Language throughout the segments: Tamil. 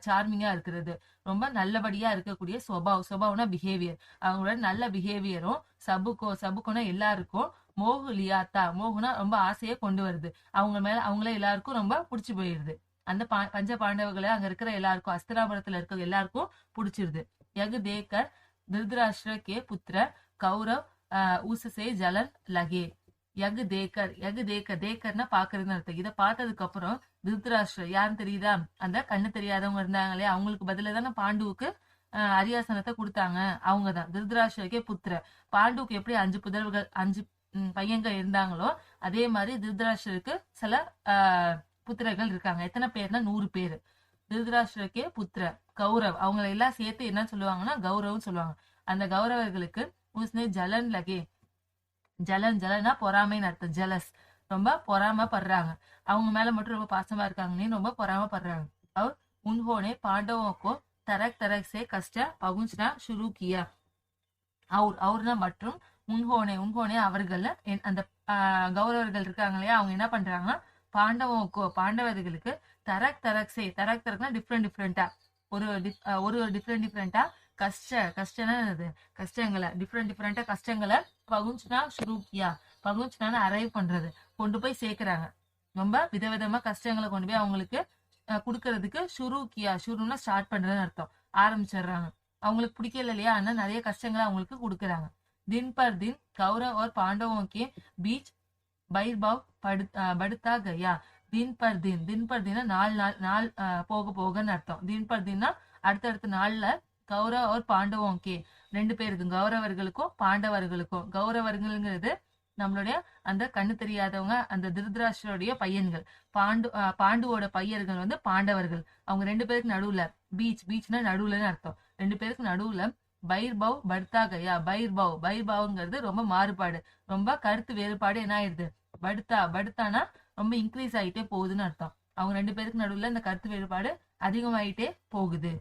சார்மிங்கா இருக்கிறது, ரொம்ப நல்லபடியா இருக்கக்கூடிய சுபாவம்னா பிஹேவியர். அவங்களோட நல்ல பிஹேவியரும் சபுக்கோனா எல்லாருக்கும் மோகு லியாத்தா, மோகுனா ரொம்ப ஆசையை கொண்டு வருது. அவங்கள எல்லாருக்கும் ரொம்ப பிடிச்சு போயிடுது. அந்த பஞ்ச பாண்டவர்களை அங்க இருக்கிற எல்லாருக்கும், அஸ்தினாபுரத்துல இருக்கிற எல்லாருக்கும் பிடிச்சிருது. யகு தேக்கர் திருதராஷ்டிர கே புத்திர கௌரவ் ஊசசே ஜலன் லகே. தேக்கர்னா பாக்குறதுன்னு அர்த்தம். இதை பார்த்ததுக்கு அப்புறம் திருதராஷ்டிரர் யாருன்னு தெரியுதா? அந்த கண்ணு தெரியாதவங்க இருந்தாங்களே, அவங்களுக்கு பதில தானே பாண்டுவுக்கு அரியாசனத்தை கொடுத்தாங்க. அவங்கதான் திருதராஷ்டிரக்கே புத்திர. பாண்டுவுக்கு எப்படி 5 புதல்வர்கள் 5 பையன்கள் இருந்தாங்களோ, அதே மாதிரி திருதராஷ்டிரருக்கு சில புத்திரர்கள் இருக்காங்க. எத்தனை பேர்னா 100 பேரு. திருதராஷ்டிரக்கே புத்திர கௌரவ், அவங்களை எல்லாம் சேர்த்து என்ன சொல்லுவாங்கன்னா கௌரவம் சொல்லுவாங்க. அந்த கௌரவர்களுக்கு உஸ்னே ஜலன் லகே, ஜலன்னா பொறாமைன்னு அர்த்தம். ஜலஸ், ரொம்ப பொறாமப்படுறாங்க. அவங்க மேல மட்டும் ரொம்ப பாசமா இருக்காங்கன்னு ரொம்ப பொறாமப்படுறாங்க. அவர் உன்ஹோனே பாண்டவோக்கோ தரக் சே கஷ்ட பகுஞ்சனா ஷுரு கியா. அவர்னா மற்றும் உன்ஹோனே அவர்கள், அந்த கௌரவர்கள் இருக்காங்க இல்லையா, அவங்க என்ன பண்றாங்கன்னா பாண்டவர்களுக்கு தரக்னா டிஃப்ரெண்டா ஒரு டிஃப்ரெண்டா கஷ்டம்னா கஷ்டங்களை டிஃப்ரெண்டா கஷ்டங்களை பகுஞ்சுனா ஷுரூக்கியா, பகுஞ்சுனா அரைவ் பண்றது, கொண்டு போய் சேர்க்கிறாங்க. ரொம்ப விதவிதமா கஷ்டங்களை கொண்டு போய் அவங்களுக்கு குடுக்கறதுக்கு ஷுருன்னா ஸ்டார்ட் பண்றதுன்னு அர்த்தம், ஆரம்பிச்சிடுறாங்க. அவங்களுக்கு பிடிக்கல இல்லையா, ஆனா நிறைய கஷ்டங்களை அவங்களுக்கு கொடுக்குறாங்க. தின் பர் தின் கௌரவ் और पांडवों के बीच बैरभाव बढ़ता गया. தின் பர் தின்னா நாள் போக போகன்னு அர்த்தம். தின் பர் தின்னா அடுத்தடுத்த நாள்ல கௌரவ் और पांडवों के 2 பேருக்கு, கௌரவர்களுக்கும் பாண்டவர்களுக்கும். கௌரவர்கள்ங்கிறது நம்மளுடைய அந்த கண்ணு தெரியாதவங்க, அந்த திருதராஷ்டிரோடைய பையன்கள். பாண்டுவோட பையர்கள் வந்து பாண்டவர்கள். அவங்க 2 பேருக்கு நடுவுல பீச்னா நடுவுலன்னு அர்த்தம். 2 பேருக்கு நடுவுல பைர்பவ் படுத்தா கயா. பைர்பவ்ங்கிறது ரொம்ப மாறுபாடு, ரொம்ப கருத்து வேறுபாடு என்ன ஆயிடுது, படுத்தானா ரொம்ப இன்க்ரீஸ் ஆயிட்டே போகுதுன்னு அர்த்தம். அவங்க 2 பேருக்கு நடுவுல இந்த கருத்து வேறுபாடு அதிகமாயிட்டே போகுது.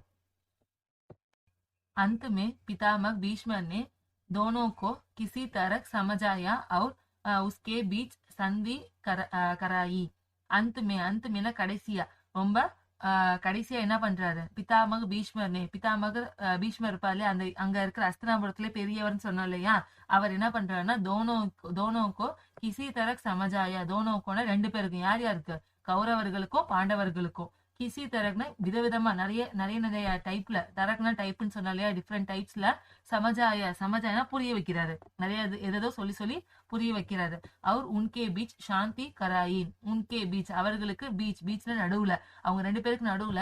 अंत में पितामह भीष्म ने दोनों को किसी तरह समझाया और उसके बीच संधि कराई. अंत में கடைசியா, ரொம்ப கடைசியா என்ன பண்றாரு பிதாமக பீஷ்மர் இருப்பாரு, அந்த அங்க இருக்கிற அஸ்தினாபுரத்துல பெரியவர்னு சொன்னோம் இல்லையா, அவர் என்ன பண்றாருன்னா தோனோக்கோ கிசி தரக் சமஜாயா. தோனோக்கோனா 2 பேருக்கும், யார் யாருக்கு, கௌரவர்களுக்கும் பாண்டவர்களுக்கும். கிசி தரக்னா விதவிதமா நிறைய டைப்ல, தரக்னா டைப்னு சொன்னா இல்லையா, டிஃப்ரெண்ட் டைப்ஸ்ல. சமஜாயா புரிய வைக்கிறாரு, நிறைய எதோ சொல்லி புரிய வைக்கிறாரு. அவர் உன்கே பீச் சாந்தி கராயின். உன்கே பீச் அவர்களுக்கு, பீச்ல நடுவுல, அவங்க 2 பேருக்கு நடுவுல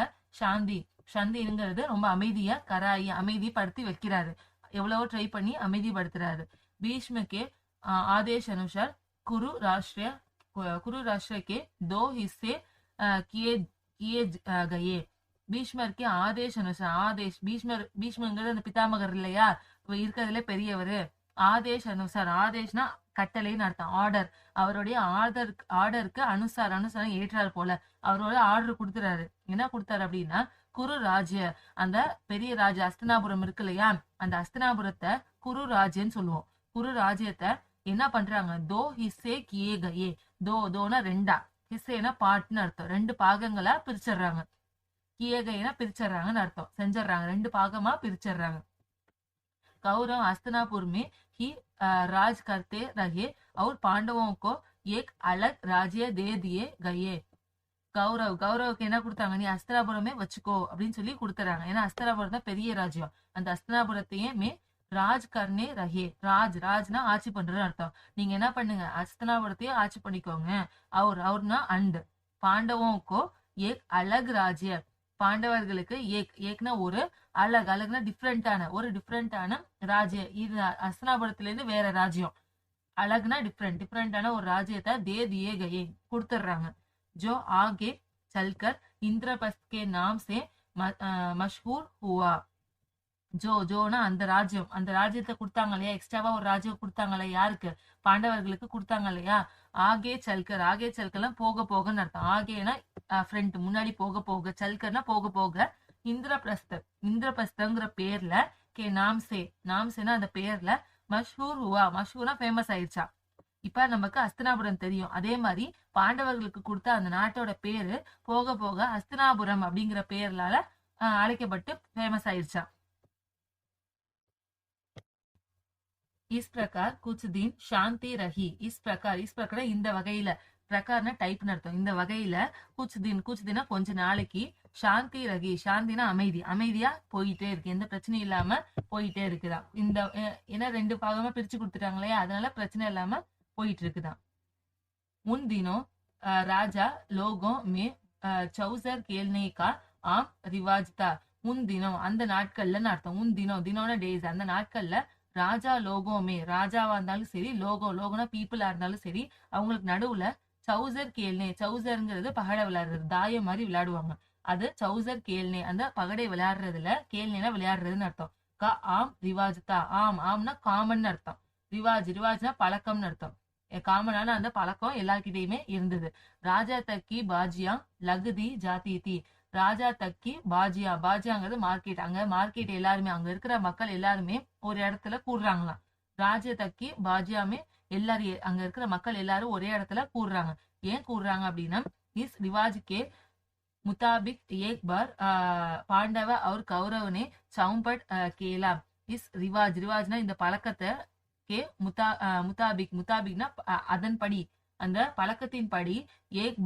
சாந்திங்கிறது ரொம்ப அமைதியா, கராயி அமைதிப்படுத்தி வைக்கிறாரு. எவ்வளவோ ட்ரை பண்ணி அமைதிப்படுத்துறாரு. பீஷ்மக்கே ஆதேஷ் அனுசார் குரு ராஷ்டிர கே 2 हिस्से किए கயே. பீஷ்மருக்கு ஆதேஷ் அனுசார், பீஷ்மங்கிறது அந்த பிதாமகர் இல்லையா, இருக்கிறதுல பெரியவரு. ஆதேஷ்னா கட்டளைன்னு அர்த்தம், ஆர்டர். அவருடைய ஆர்டருக்கு அனுசாரம் ஏற்றார் போல அவரோட ஆர்டர் கொடுத்துறாரு. என்ன கொடுத்தாரு அப்படின்னா, குரு ராஜ்ய, அந்த பெரிய ராஜ்ய அஸ்தினாபுரம் இருக்கு இல்லையா, அந்த அஸ்தினாபுரத்தை குரு ராஜ்யன்னு சொல்லுவோம். குரு ராஜ்யத்தை என்ன பண்றாங்க, 2 हिस्से किए गए. தோனா 2, ஹிஸ்ஸேனா பார்ட்னு அர்த்தம், 2 பாகங்களா பிரிச்சிடுறாங்க. கியகைனா பிரிச்சிடுறாங்கன்னு அர்த்தம், செஞ்சிடறாங்க, 2 பாகமா பிரிச்சிடுறாங்க. कौरव हस्तिनापुर में ही राज करते रहे और पांडवों को एक अलग राज्य दे दिए गए. கௌரவுக்கு என்ன கொடுத்தாங்க, நீ அஸ்தினாபுரமே வச்சுக்கோ அப்படின்னு சொல்லி கொடுத்துறாங்க. ஏன்னா அஸ்தினாபுரம் தான் பெரிய ராஜ்யம். அந்த அஸ்தினாபுரத்தையே ராஜ் கர்னே ரஹே. ராஜ்னா ஆட்சி பண்றதுன்னு அர்த்தம். நீங்க என்ன பண்ணுங்க, அஸ்தினாபுரத்தையும் ஆட்சி பண்ணிக்கோங்க. அவர்னா அண்ட். பாண்டவோக்கோ ஏக் அலக் ராஜ்ய. பாண்டவர்களுக்கு ஏக்னா ஒரு, அழகுனா டிஃப்ரெண்டான ராஜ்ய. இது அஸ்தினாபுரத்துல இருந்து வேற ராஜ்யம். அழகுனா டிஃப்ரெண்டான ஒரு ராஜ்யத்தை தியே கயே கொடுத்துடுறாங்க. जो आगे चलकर इंद्रप्रस्थ के नाम से मशहूर हुआ. ஜோனா அந்த ராஜ்யத்தை கொடுத்தாங்க இல்லையா, எக்ஸ்ட்ராவா ஒரு ராஜ்யம் கொடுத்தாங்க இல்லையா, யாருக்கு, பாண்டவர்களுக்கு கொடுத்தாங்க இல்லையா. ஆகே சல்கர்லாம் போக போகன்னு அர்த்தம். ஆகேனா ஃப்ரண்ட், முன்னாடி போக போக, சல்கர்னா போக போக. இந்திரபிரஸ்தங்கிற பேர்ல, கே நாம்சேனா அந்த பேர்ல, மஷ்ஹூர் ஹுவா, மஷ்ஹூர்னா ஃபேமஸ் ஆயிடுச்சா. இப்ப நமக்கு ஹஸ்தினாபுரம் தெரியும். அதே மாதிரி பாண்டவர்களுக்கு கொடுத்த அந்த நாட்டோட பேரு போக போக ஹஸ்தினாபுரம் அப்படிங்கிற பேர்லால அழைக்கப்பட்டு ஃபேமஸ் ஆயிடுச்சாம். இஸ் பிரகார் குச் தின் சாந்தி ரஹி. இஸ் பிரகார் இந்த வகையில, பிரகார்னா டைப்னு அர்த்தம். இந்த வகையில குச் தினா கொஞ்ச நாளைக்கு, சாந்தி ரகி, சாந்தினா அமைதி, அமைதியா போயிட்டே இருக்கு, எந்த பிரச்சனையும் இல்லாம போயிட்டே இருக்குதான். இந்த ஏன்னா 2 பாகமா பிரிச்சு கொடுத்துட்டாங்களே, அதனால பிரச்சனை இல்லாம போயிட்டு இருக்குதான். उन दिनों राजा लोगों में चौसर खेलने का आम रिवाज था. उन दिनों அந்த நாட்கள்ல அர்த்தம். உன் தினோன டேஸ், அந்த நாட்கள்ல ராஜா லோகோமே, ராஜாவா இருந்தாலும் சரி, லோகோனா பீப்புளா இருந்தாலும் சரி, அவங்களுக்கு நடுவுல சௌசர் கேல்னே, சௌசர்ங்கிறது பகடை விளையாடுறது, தாயம் மாதிரி விளையாடுவாங்க. அது சௌசர் கேல்னே, அந்த பகடை விளையாடுறதுல, கேல்னேனா விளையாடுறதுன்னு அர்த்தம். ஆம் ரிவாஜ் தா. ஆம்னா காமன் அர்த்தம். ரிவாஜ்னா பழக்கம்னு அர்த்தம். காமனான அந்த பழக்கம் எல்லார்கிட்டயுமே இருந்தது. ராஜா தக்கி பாஜியா லகுதி ஜாதி தி. ராஜா தக்கி பாஜியாங்கிறது மார்க்கெட். அங்க மார்க்கெட் எல்லாருமே, அங்க இருக்கிற மக்கள் எல்லாருமே ஒரு இடத்துல கூடுறாங்களாம். ராஜா தக்கி பாஜியாமே எல்லாரும், அங்க இருக்கிற மக்கள் எல்லாரும் ஒரே இடத்துல கூடுறாங்க. ஏன் கூடுறாங்க அப்படின்னா, இஸ் ரிவாஜ்கே मुताबिक एक बार पांडव और कौरव ने चौपट खेला. इस रिवाजना இந்த பழக்கத்தை கே முத்தாபிக்னா அதன்படி, அந்த பழக்கத்தின் படி, ஏக்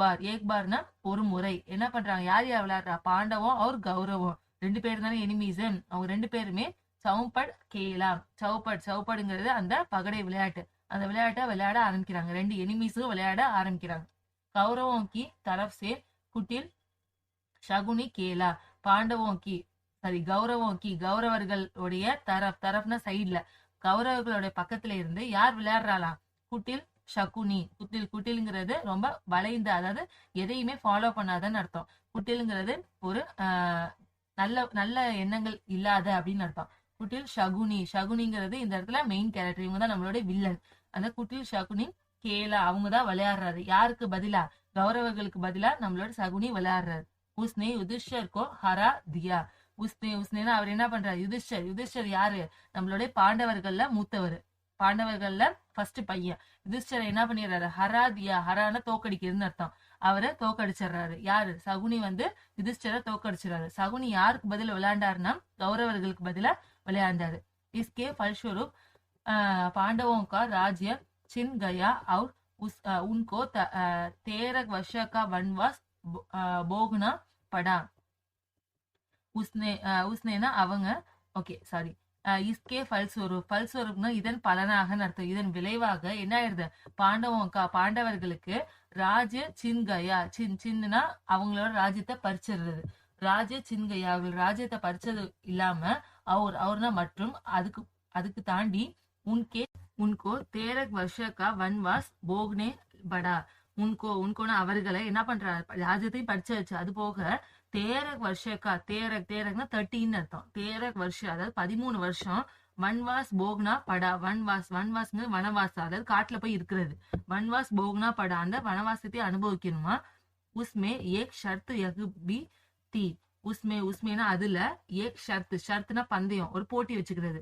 பார்னா ஒரு முறை என்ன பண்றாங்க, யார் விளையாடுறா, பாண்டவம் அவர் கௌரவம் 2 பேர் தானே எனிமீஸ், அவங்க 2 பேருமே சவுப்பட் கேலாம். சவுப்படுங்கிறது அந்த பகடை விளையாட்டு, அந்த விளையாட்டை விளையாட ஆரம்பிக்கிறாங்க. 2 எனிமீஸும் விளையாட ஆரம்பிக்கிறாங்க. கௌரவம் கி தரப் சே குட்டில் ஷகுனி கேலா. பாண்டவோம் கி கௌரவம் கி, கௌரவர்களுடைய தரப்னா சைட்ல, கௌரவர்களுடைய பக்கத்துல இருந்து யார் விளையாடுறாளா, குட்டில் ஷகுனி. குட்டில்ங்கிறது ரொம்ப வளைந்த, அதாவது எதையுமே ஃபாலோ பண்ணாதன்னு அர்த்தம். குட்டில்ங்கிறது ஒரு நல்ல எண்ணங்கள் இல்லாத அப்படின்னு அர்த்தம். குட்டில் ஷகுனிங்கிறது இந்த இடத்துல மெயின் கேரக்டர், இவங்க தான் நம்மளுடைய வில்லன். அந்த குட்டில் ஷகுனி கேலா, அவங்கதான் விளையாடுறாரு. யாருக்கு பதிலா, கௌரவர்களுக்கு பதிலா நம்மளோட சகுனி விளையாடுறாரு. உஸ்னே யுதிஷ்டர் கோ ஹரா தியா. உஸ்னேனா அவர் என்ன பண்றாரு, யுதிஷ்டர் யாரு, நம்மளுடைய பாண்டவர்கள்ல மூத்தவர், பாண்டவர்கள்ல ஃபர்ஸ்ட் பையன். யுதிஷ்டர் என்ன பண்ணிடுறாரு, ஹரா தியா, ஹரான தோக்கடிக்கிறதுன்னு அர்த்தம். அவரை தோக்கடிச்சிடுறாரு. யாரு, சகுனி யுதிஷ்டரை தோக்கடிச்சிடறாரு. சகுனி யாருக்கு பதில விளையாண்டாருன்னா, கௌரவர்களுக்கு பதிலா விளையாண்டாரு. इसके फलस्वरूप पांडवों का राज्य छिन गया और उनको 13 वर्ष का वनवास भोगना पड़ा. உஸ்னேனா அவங்க, ஓகே சாரி, இஸ்கே பல்ஸ்வரூப்னா இதன் பலனாக அர்த்தம். இதன் விளைவாக என்ன ஆயிருது, பாண்டவர்களுக்கு ராஜ்ய சின்கயா, சின்னா அவங்களோட ராஜ்யத்தை பறிச்சிடுறது. ராஜ்ய சின்கயா, அவர்கள் ராஜ்யத்தை பறிச்சது இல்லாம அவர்னா மற்றும் அதுக்கு தாண்டி உன்கோ 13 வருஷ கா வன்வாஸ் போக்னே படா. உன்கோனா அவர்களை என்ன பண்றாங்க, ராஜ்யத்தையும் படிச்சு வச்சு, அது போக 13 வருஷக்கா, தேரக்னா 13 அர்த்தம். 13 வருஷம், அதாவது 13 வருஷம். வன்வாஸ் போக்னா படா. வன்வாஸ்ங்கிறது வனவாசம், அதாவது காட்டுல போய் இருக்கிறது. வன்வாஸ் போக்னா படா, அந்த வனவாசத்தை அனுபவிக்கணுமா. உஸ்மே ஏக் ஷர்த் யகுபி தி. உஸ்மேனா அதுல, ஏக் ஷர்த்னா பந்தயம், ஒரு போட்டி வச்சுக்கிறது.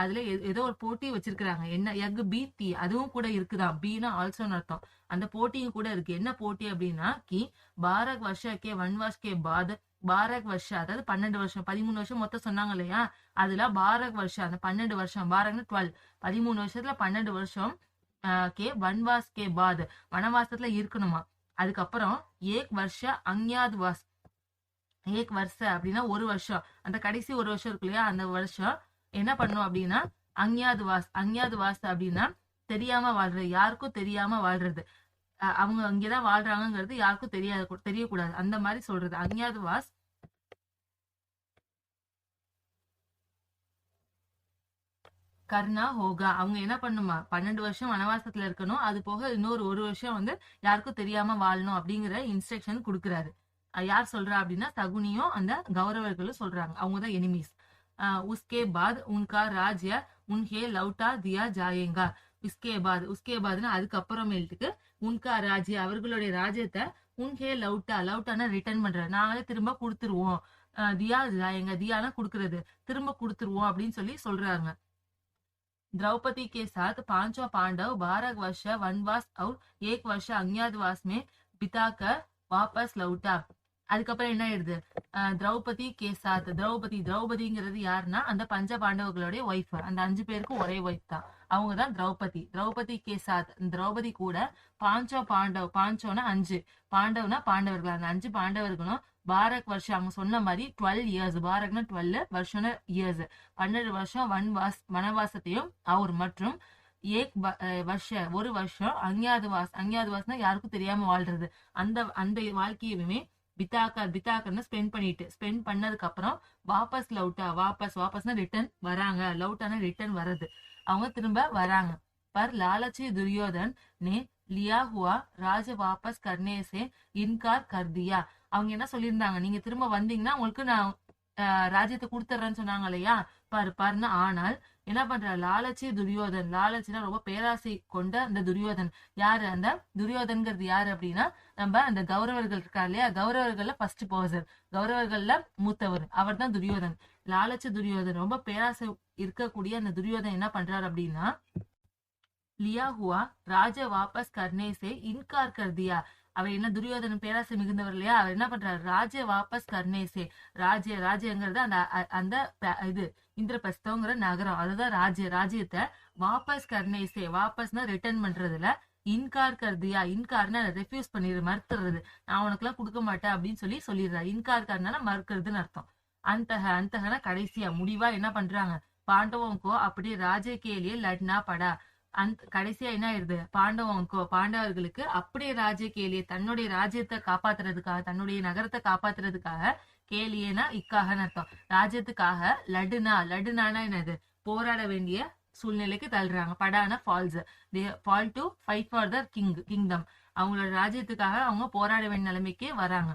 அதுல ஏதோ ஒரு போட்டி வச்சிருக்கிறாங்க. என்ன, யக் பி தி, அதுவும் கூட இருக்குதான். பீனா ஆல்சோன்னு அர்த்தம். அந்த போட்டியும் கூட இருக்கு. என்ன போட்டி அப்படின்னா, கி 12 வருஷக்கே வன்வாஸ் கே பாத், 12 வருஷம், அதாவது 12 வருஷம், 13 வருஷம் மொத்தம் சொன்னாங்க இல்லையா, அதுல 12 வருஷம், அந்த 12 வருஷம், 12 12, 13 வருஷத்துல 12 வருஷம் கே வன்வாஸ் கே பாத், வனவாசத்துல இருக்கணுமா. அதுக்கப்புறம் ஏக் வருஷ அஞ்ஞாத் வாஸ். ஏக் வருஷ அப்படின்னா ஒரு வருஷம், அந்த கடைசி ஒரு வருஷம் இருக்கு இல்லையா, அந்த வருஷம் என்ன பண்ணும் அப்படின்னா, அஞ்ஞாத் வாஸ் அப்படின்னா தெரியாம வாழ்றது, யாருக்கும் தெரியாம வாழ்றது. அவங்க அங்கேதான் வாழ்றாங்கிறது யாருக்கும் தெரியக்கூடாது, அந்த மாதிரி சொல்றது அஞ்ஞாத் வாஸ். கர்ணா ஹோகா, அவங்க என்ன பண்ணுமா, 12 வருஷம் வனவாசத்துல இருக்கணும், அது போக இன்னொரு ஒரு வருஷம் யாருக்கும் தெரியாம வாழணும் அப்படிங்கிற இன்ஸ்ட்ரக்ஷன் கொடுக்குறாரு. யார் சொல்றா அப்படின்னா, சகுனியும் அந்த கௌரவர்களும் சொல்றாங்க, அவங்கதான் எனிமீஸ். உஸ்கே பாத் உன்கா ராஜ்ய உன்ஹே லவுட்டா தியா ஜாயேங்கா. உஸ்கே பாத்னா அதுக்கப்புறமேட்டுக்கு, உன்கா ராஜ்ய அவர்களுடைய ராஜ்யத்தை, உன்ஹே லவுட்டானா ரிட்டர்ன் பண்ற, நாங்களே திரும்ப கொடுத்துருவோம். தியா ஜாயேங்கா, தியானா கொடுக்கறது, திரும்ப கொடுத்துருவோம் அப்படின்னு சொல்றாங்க. द्रौपदी के साथ पांचों पांडव 12 वर्ष वनवास और 1 वर्ष अज्ञातवास में बिताकर वापस लौटा. அதுக்கப்புறம் என்ன ஆயிடுது, திரௌபதி கே சாத், திரௌபதிங்கிறது யாருன்னா அந்த பஞ்ச பாண்டவர்களுடைய ஒய்ஃப். அந்த 5 பேருக்கும் ஒரே ஒய்ஃப் தான், அவங்கதான் திரௌபதி. திரௌபதி கே சாத், திரௌபதி கூட பாஞ்சோ பாண்டவ், பாஞ்சோனா 5, பாண்டவனா பாண்டவர்கள், அந்த 5 பாண்டவர்களும் 12 வருஷம், அவங்க சொன்ன மாதிரி 12 இயர்ஸ், பாரக்னா 12, வருஷம்னா இயர்ஸ், 12 வருஷம் வனவாசத்தையும் அவர் மற்றும் ஒரு வருஷம் அஞ்ஞாதவாஸ்னா யாருக்கும் தெரியாம வாழ்றது, அந்த வாழ்க்கையுமே பித்தாக்கர்னு ஸ்பெண்ட் பண்ணதுக்கு அப்புறம் வாபஸ் லவுட்டா, வாபஸ்னா ரிட்டர்ன் வராங்க, லவுட்டானா ரிட்டர்ன் வர்றது, அவங்க திரும்ப வராங்க. पर लालची दुर्योधन ने लिया हुआ राज वापस करने से इनकार कर दिया. அவங்க என்ன சொல்லியிருந்தாங்க, நீங்க திரும்ப வந்தீங்கன்னா உங்களுக்கு நான் ராஜ்யத்தை கொடுத்துட்றேன்னு சொன்னாங்க இல்லையா, பாருன்னு. ஆனால் என்ன பண்ற, லாலச்சி துரியோதன், லாலச்சினா ரொம்ப பேராசை கொண்ட அந்த துரியோதன். யாரு அந்த துரியோதன்கிறது யாரு அப்படின்னா, நம்ம அந்த கௌரவர்கள் இருக்கா இல்லையா, கௌரவர்கள்ல ஃபர்ஸ்ட் பர்சன், கௌரவர்கள்ல மூத்தவர், அவர் தான் துரியோதன். லாலச்சி துரியோதன், ரொம்ப பேராசை இருக்கக்கூடிய அந்த துரியோதன் என்ன பண்றாரு அப்படின்னா, लिया हुआ राज वापस करने से इनकार कर दिया. அவர் என்ன, துரியோதனன் பேராசை மிகுந்தவர் இல்லையா, அவர் என்ன பண்றாரு, ராஜ்ய வாபஸ் கர்னேசே, ராஜ்யங்கிறது அந்த இது இந்திரபிரஸ்தங்கிற நகரம், அதுதான் ராஜ்யத்தை வாபஸ் கர்னேசே, வாபஸ்னா ரிட்டர்ன் பண்றதுல, இன்கார் கர்தியா, இன்கார்னா ரெஃப்யூஸ் பண்ணிடுறது, மறுத்துறது, நான் உனக்கு எல்லாம் கொடுக்க மாட்டேன் அப்படின்னு சொல்லிடுறாரு. இன்கார் கர்னா மறுக்கிறதுன்னு அர்த்தம். அந்தகனா கடைசியா முடிவா என்ன பண்றாங்க, பாண்டவோங்கோ அப்படியே ராஜே கேலியே லட்னா படா, கடைசியா என்ன ஆயிருது, பாண்டவர்களுக்கு அப்படியே ராஜ்ய கேலியே, தன்னுடைய ராஜ்யத்தை காப்பாத்துறதுக்காக, தன்னுடைய நகரத்தை காப்பாத்துறதுக்காக, கேலியேனா இக்காகன்னு அர்த்தம், ராஜ்யத்துக்காக லடுனானா என்னது, போராட வேண்டிய சூழ்நிலைக்கு தள்ளுறாங்க. படானா falls, fall to fight for the kingdom, அவங்களோட ராஜ்யத்துக்காக அவங்க போராட வேண்டிய நிலைமைக்கு வராங்க.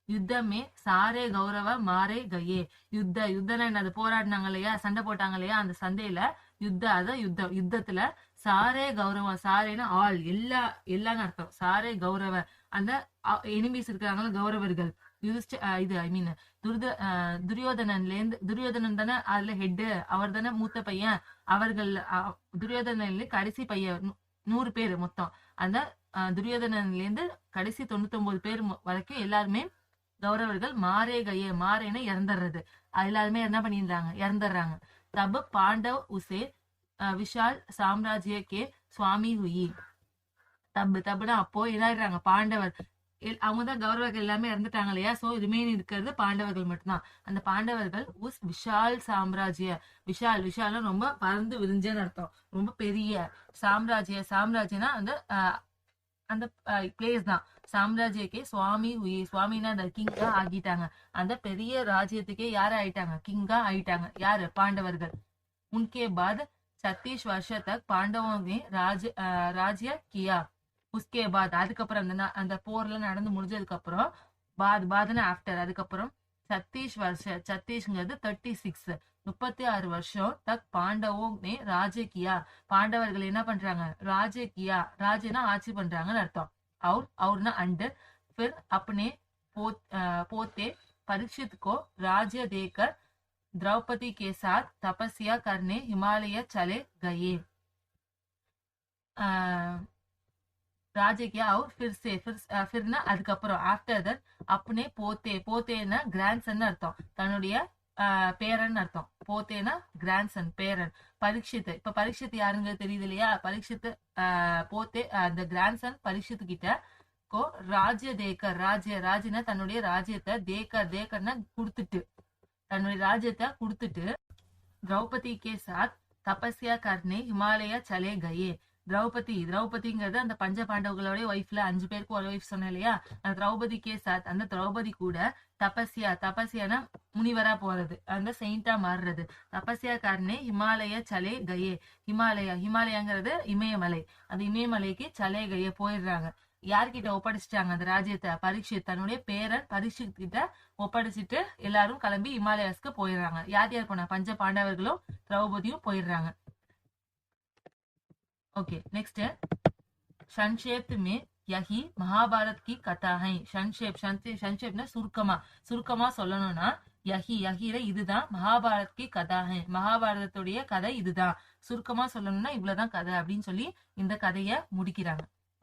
யுத்தமே சாரே கௌரவ மாரே கயே, யுத்தனா என்னது, போராடினாங்க இல்லையா, சண்டை போட்டாங்க இல்லையா, அந்த சண்டையில யுத்தத்துல சாரே கௌரவம், சாரேனா ஆல், எல்லான்னு அர்த்தம், சாரே கௌரவ, அந்த எனிமீஸ் இருக்கிறாங்களா கௌரவர்கள், இது ஐ மீன் துரியோதனன் தானே அதுல ஹெட், அவர் தானே மூத்த பையன், அவர்கள் துரியோதனன்ல கடைசி பையன், 100 பேர் மொத்தம், அந்த துரியோதனன்ல இருந்து கடைசி 99 பேர் வரைக்கும் எல்லாருமே கௌரவர்கள். மாரே கயே, மாரேன இறந்துடுறது, எல்லாருமே என்ன பண்ணிடுறாங்க, இறந்துடுறாங்க. தப் பாண்டவ் உசே விஷால் சாம்ராஜ்ய கே சுவாமி ஹுயி, தப்புனா அப்போ இதாயிடுறாங்க பாண்டவர், அவங்கதான் கௌரவர்கள் எல்லாமே இறந்துட்டாங்க இல்லையா, சோ ரிமைன் இருக்கிறது பாண்டவர்கள் மட்டும்தான். அந்த பாண்டவர்கள் உஸ் விஷால் சாம்ராஜ்ய, விஷால்னா ரொம்ப பறந்து விரிஞ்சன்னு அர்த்தம், ரொம்ப பெரிய, சாம்ராஜ்யனா அந்த பிளேஸ் தான், சாம்ராஜ்யக்கே சுவாமி ஹுயி, சுவாமினா அந்த கிங்கா ஆகிட்டாங்க, அந்த பெரிய ராஜ்யத்துக்கே யாரு ஆயிட்டாங்க, கிங்கா ஆயிட்டாங்க, யாரு, பாண்டவர்கள். உன்கே பாத் 36 वर्ष तक पांडवों ने राज्य किया. उसके बाद அதுக்கப்புறம் அந்த போர்ல நடந்து முடிஞ்சதுக்கு அப்புறம், பாத்னா ஆஃப்டர், அதுக்கப்புறம் 36 வருஷ, 36ங்கிறது 36, 36 வருஷம் தக் பாண்டவோ நே ராஜ்ய கியா, பாண்டவர்கள் என்ன பண்றாங்க, ராஜ்ய கியா, ராஜ்யனா ஆட்சி பண்றாங்கன்னு அர்த்தம். அவர்னா அண்டர், फिर अपने पोते परीक्षित को राज्य देकर द्रौपदी के साथ तपस्या करने हिमालय चले गए. ராஜ்ய கியா और फिरना அதுக்கப்புறம் ஆஃப்டர் தட் अपने போத்தேனா கிராண்ட்சன் அர்த்தம், தன்னுடைய பேரன் அர்த்தம், போத்தேனா கிராண்ட்சன் பேரன். பரீட்சித், இப்ப பரீட்சித் யாருங்க தெரியுது இல்லையா, பரீட்சித் போத்தே அந்த கிராண்ட்சன் பரீட்சித் கிட்ட கோ ராஜ்ய தேக்கர், ராஜ்யனா தன்னுடைய ராஜ்யத்தை, தேக்கர்னா கொடுத்துட்டு, தன்னுடைய ராஜ்யத்தை கொடுத்துட்டு, திரௌபதி கே சாத் தபஸ்யா கர்னே ஹிமாலயா சலே கயே. திரௌபதிங்கிறது அந்த பஞ்ச பாண்டவர்களுடைய ஒய்ஃப்ல 5 பேருக்கு ஒரு ஒய்ஃப் சொன்னேன் இல்லையா, அந்த திரௌபதி கே சாத், அந்த திரௌபதி கூட தபஸ்யானா முனிவரா போறது, அந்த செயிண்டா மாறுறது, தபஸ்யா கர்னே ஹிமாலய சலே கயே. ஹிமாலயாங்கிறது இமயமலை, அந்த இமயமலைக்கு சலே கயே போயிடுறாங்க. யார்கிட்ட ஒப்படைச்சிட்டாங்க அந்த ராஜ்யத்தை, பரீட்சித், தன்னுடைய பேரன் பரீட்சித் கிட்ட ஒப்படைச்சிட்டு எல்லாரும் கிளம்பி ஹிமாலயாஸ்க்கு போயிடுறாங்க. யார் போனா, பஞ்ச பாண்டவர்களும் திரௌபதியும் போயிடுறாங்க. ओके नेक्स्ट है संक्षेप में यही महाभारत की कथा है. संक्षेप ना சுருக்கமா சொல்லணும்னா யஹி யஹில இதுதான் மகாபாரத் கி கதா ஹை, மகாபாரதத்துடைய கதை இதுதான். சுருக்கமா சொல்லணும்னா இவ்வளவுதான் கதை அப்படின்னு சொல்லி இந்த கதைய முடிக்கிறாங்க.